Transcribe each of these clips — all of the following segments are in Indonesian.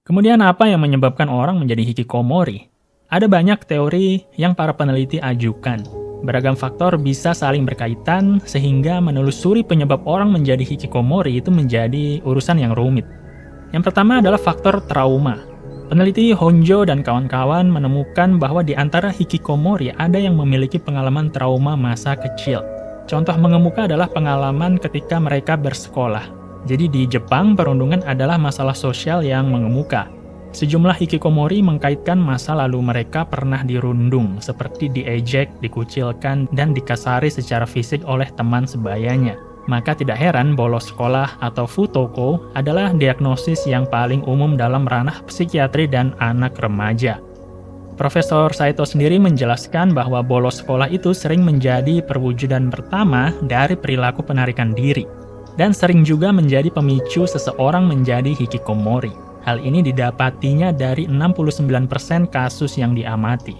Kemudian apa yang menyebabkan orang menjadi hikikomori? Ada banyak teori yang para peneliti ajukan. Beragam faktor bisa saling berkaitan sehingga menelusuri penyebab orang menjadi hikikomori itu menjadi urusan yang rumit. Yang pertama adalah faktor trauma. Peneliti Honjo dan kawan-kawan menemukan bahwa di antara hikikomori ada yang memiliki pengalaman trauma masa kecil. Contoh mengemuka adalah pengalaman ketika mereka bersekolah. Jadi di Jepang, perundungan adalah masalah sosial yang mengemuka. Sejumlah hikikomori mengkaitkan masa lalu mereka pernah dirundung, seperti diejek, dikucilkan, dan dikasari secara fisik oleh teman sebayanya. Maka tidak heran bolos sekolah atau futoko adalah diagnosis yang paling umum dalam ranah psikiatri dan anak remaja. Profesor Saito sendiri menjelaskan bahwa bolos sekolah itu sering menjadi perwujudan pertama dari perilaku penarikan diri, dan sering juga menjadi pemicu seseorang menjadi hikikomori. Hal ini didapatinya dari 69% kasus yang diamati.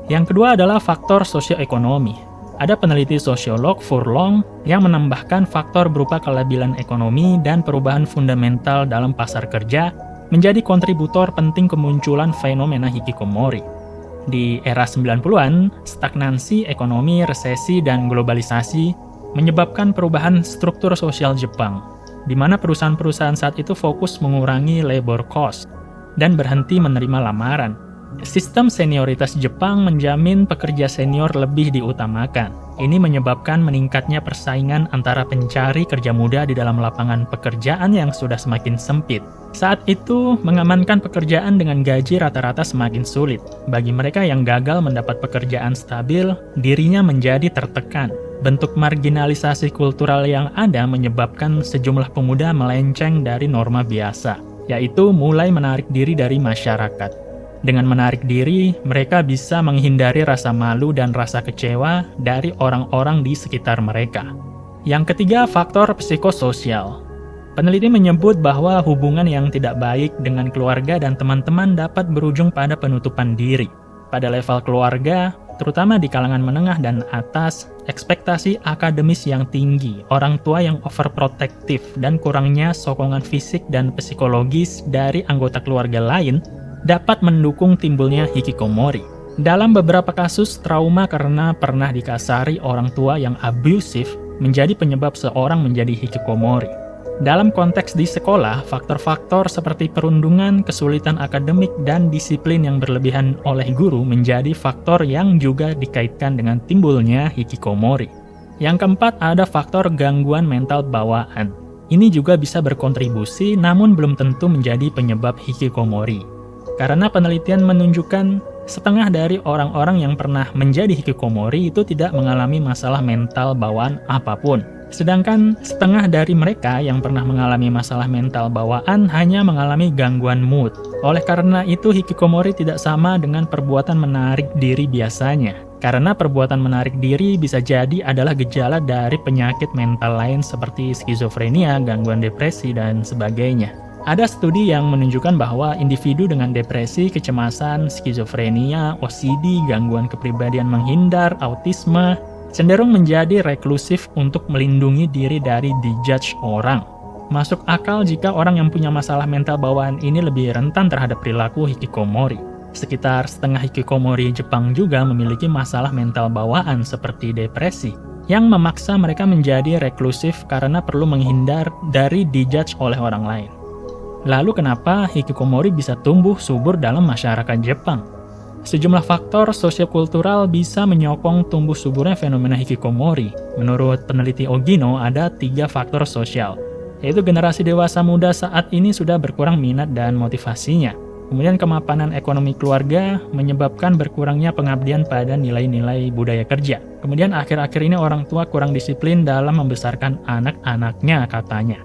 Yang kedua adalah faktor sosioekonomi. Ada peneliti sosiolog Furlong yang menambahkan faktor berupa kelabilan ekonomi dan perubahan fundamental dalam pasar kerja menjadi kontributor penting kemunculan fenomena hikikomori. Di era 90-an, stagnansi ekonomi, resesi, dan globalisasi menyebabkan perubahan struktur sosial Jepang, di mana perusahaan-perusahaan saat itu fokus mengurangi labor cost dan berhenti menerima lamaran. Sistem senioritas Jepang menjamin pekerja senior lebih diutamakan. Ini menyebabkan meningkatnya persaingan antara pencari kerja muda di dalam lapangan pekerjaan yang sudah semakin sempit. Saat itu, mengamankan pekerjaan dengan gaji rata-rata semakin sulit. Bagi mereka yang gagal mendapat pekerjaan stabil, dirinya menjadi tertekan. Bentuk marginalisasi kultural yang ada menyebabkan sejumlah pemuda melenceng dari norma biasa, yaitu mulai menarik diri dari masyarakat. Dengan menarik diri, mereka bisa menghindari rasa malu dan rasa kecewa dari orang-orang di sekitar mereka. Yang ketiga, faktor psikososial. Peneliti menyebut bahwa hubungan yang tidak baik dengan keluarga dan teman-teman dapat berujung pada penutupan diri. Pada level keluarga, terutama di kalangan menengah dan atas, ekspektasi akademis yang tinggi, orang tua yang overprotective, dan kurangnya sokongan fisik dan psikologis dari anggota keluarga lain dapat mendukung timbulnya hikikomori. Dalam beberapa kasus, trauma karena pernah dikasari orang tua yang abusif menjadi penyebab seorang menjadi hikikomori. Dalam konteks di sekolah, faktor-faktor seperti perundungan, kesulitan akademik, dan disiplin yang berlebihan oleh guru menjadi faktor yang juga dikaitkan dengan timbulnya hikikomori. Yang keempat, ada faktor gangguan mental bawaan. Ini juga bisa berkontribusi, namun belum tentu menjadi penyebab hikikomori. Karena penelitian menunjukkan setengah dari orang-orang yang pernah menjadi hikikomori itu tidak mengalami masalah mental bawaan apapun. Sedangkan setengah dari mereka yang pernah mengalami masalah mental bawaan hanya mengalami gangguan mood. Oleh karena itu, hikikomori tidak sama dengan perbuatan menarik diri biasanya. Karena perbuatan menarik diri bisa jadi adalah gejala dari penyakit mental lain seperti skizofrenia, gangguan depresi, dan sebagainya. Ada studi yang menunjukkan bahwa individu dengan depresi, kecemasan, skizofrenia, OCD, gangguan kepribadian menghindar, autisme, cenderung menjadi reklusif untuk melindungi diri dari dijudge orang. Masuk akal jika orang yang punya masalah mental bawaan ini lebih rentan terhadap perilaku hikikomori. Sekitar setengah hikikomori Jepang juga memiliki masalah mental bawaan seperti depresi, yang memaksa mereka menjadi reklusif karena perlu menghindar dari dijudge oleh orang lain. Lalu kenapa hikikomori bisa tumbuh subur dalam masyarakat Jepang? Sejumlah faktor sosiokultural bisa menyokong tumbuh suburnya fenomena hikikomori. Menurut peneliti Ogino, ada 3 faktor sosial, yaitu generasi dewasa muda saat ini sudah berkurang minat dan motivasinya. Kemudian kemapanan ekonomi keluarga menyebabkan berkurangnya pengabdian pada nilai-nilai budaya kerja. Kemudian akhir-akhir ini orang tua kurang disiplin dalam membesarkan anak-anaknya katanya.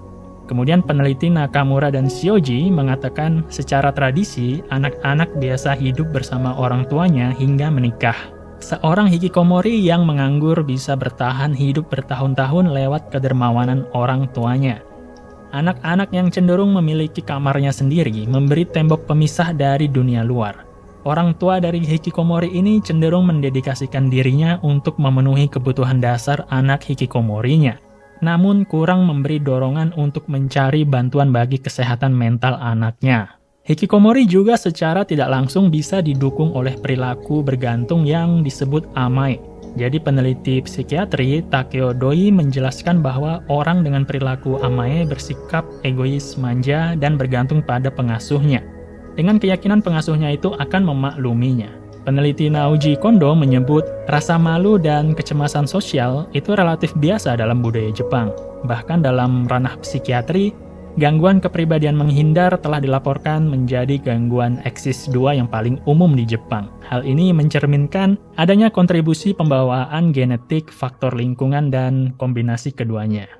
Kemudian peneliti Nakamura dan Shioji mengatakan secara tradisi, anak-anak biasa hidup bersama orang tuanya hingga menikah. Seorang hikikomori yang menganggur bisa bertahan hidup bertahun-tahun lewat kedermawanan orang tuanya. Anak-anak yang cenderung memiliki kamarnya sendiri memberi tembok pemisah dari dunia luar. Orang tua dari hikikomori ini cenderung mendedikasikan dirinya untuk memenuhi kebutuhan dasar anak hikikomorinya, namun kurang memberi dorongan untuk mencari bantuan bagi kesehatan mental anaknya. Hikikomori juga secara tidak langsung bisa didukung oleh perilaku bergantung yang disebut amae. Jadi peneliti psikiatri Takeo Doi menjelaskan bahwa orang dengan perilaku amae bersikap egois, manja, dan bergantung pada pengasuhnya, dengan keyakinan pengasuhnya itu akan memakluminya. Peneliti Naoji Kondo menyebut rasa malu dan kecemasan sosial itu relatif biasa dalam budaya Jepang. Bahkan dalam ranah psikiatri, gangguan kepribadian menghindar telah dilaporkan menjadi gangguan eksis 2 yang paling umum di Jepang. Hal ini mencerminkan adanya kontribusi pembawaan genetik, faktor lingkungan, dan kombinasi keduanya.